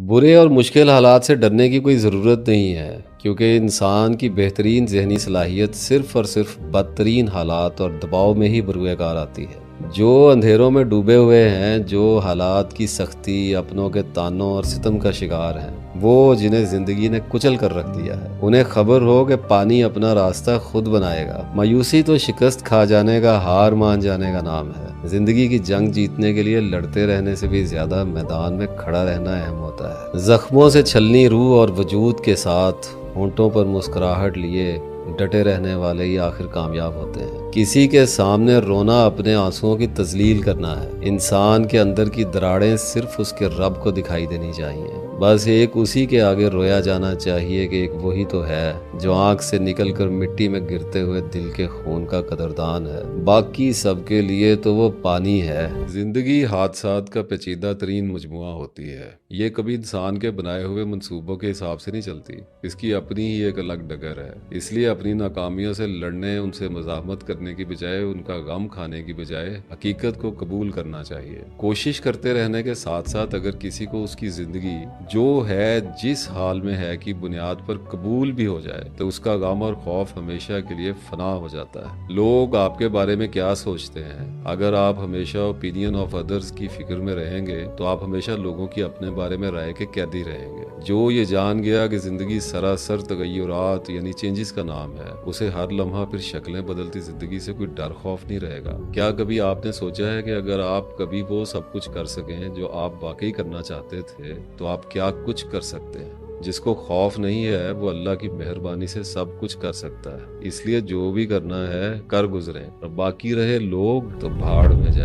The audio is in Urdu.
برے اور مشکل حالات سے ڈرنے کی کوئی ضرورت نہیں ہے، کیونکہ انسان کی بہترین ذہنی صلاحیت صرف اور صرف بدترین حالات اور دباؤ میں ہی بروئے کار آتی ہے۔ جو اندھیروں میں ڈوبے ہوئے ہیں، جو حالات کی سختی، اپنوں کے تانوں اور ستم کا شکار ہیں، وہ جنہیں زندگی نے کچل کر رکھ دیا ہے، انہیں خبر ہو کہ پانی اپنا راستہ خود بنائے گا۔ مایوسی تو شکست کھا جانے کا، ہار مان جانے کا نام ہے۔ زندگی کی جنگ جیتنے کے لیے لڑتے رہنے سے بھی زیادہ میدان میں کھڑا رہنا اہم ہوتا ہے۔ زخموں سے چھلنی روح اور وجود کے ساتھ ہونٹوں پر مسکراہٹ لیے ڈٹے رہنے والے ہی آخر کامیاب ہوتے ہیں۔ کسی کے سامنے رونا اپنے آنسوؤں کی تذلیل کرنا ہے۔ انسان کے اندر کی دراڑیں صرف اس کے رب کو دکھائی دینی چاہیے۔ بس ایک اسی کے آگے رویا جانا چاہیے کہ ایک وہی تو ہے جو آنکھ سے نکل کر مٹی میں گرتے ہوئے دل کے خون کا قدردان ہے۔ باقی سب کے لیے تو وہ پانی ہے۔ زندگی حادثات کا پیچیدہ ترین مجموعہ ہوتی ہے۔ یہ کبھی انسان کے بنائے ہوئے منصوبوں کے حساب سے نہیں چلتی۔ اس کی اپنی ہی ایک الگ ڈگر ہے۔ اس لیے اپنی ناکامیوں سے لڑنے، ان سے مزاحمت کرنے کی بجائے، ان کا غم کھانے کی بجائے حقیقت کو قبول کرنا چاہیے۔ کوشش کرتے رہنے کے ساتھ ساتھ اگر کسی کو اس کی زندگی جو ہے جس حال میں ہے کی بنیاد پر قبول بھی ہو جائے تو اس کا غم اور خوف ہمیشہ کے لیے فنا ہو جاتا ہے۔ لوگ آپ کے بارے میں کیا سوچتے ہیں؟ اگر آپ ہمیشہ اوپینین آف ادرس کی فکر میں رہیں گے تو آپ ہمیشہ لوگوں کی اپنے بارے میں رائے کے قیدی رہیں گے۔ جو یہ جان گیا کہ زندگی سراسر تغیرات یعنی چینجز کا نام ہے، اسے ہر لمحہ پھر شکلیں بدلتی زندگی سے کوئی ڈر خوف نہیں رہے گا۔ کیا کبھی آپ نے سوچا ہے کہ اگر آپ کبھی وہ سب کچھ کر سکیں جو آپ واقعی کرنا چاہتے تھے تو آپ کیا کچھ کر سکتے ہیں؟ جس کو خوف نہیں ہے وہ اللہ کی مہربانی سے سب کچھ کر سکتا ہے۔ اس لیے جو بھی کرنا ہے کر گزریں، اور باقی رہے لوگ تو بھاڑ میں جائیں۔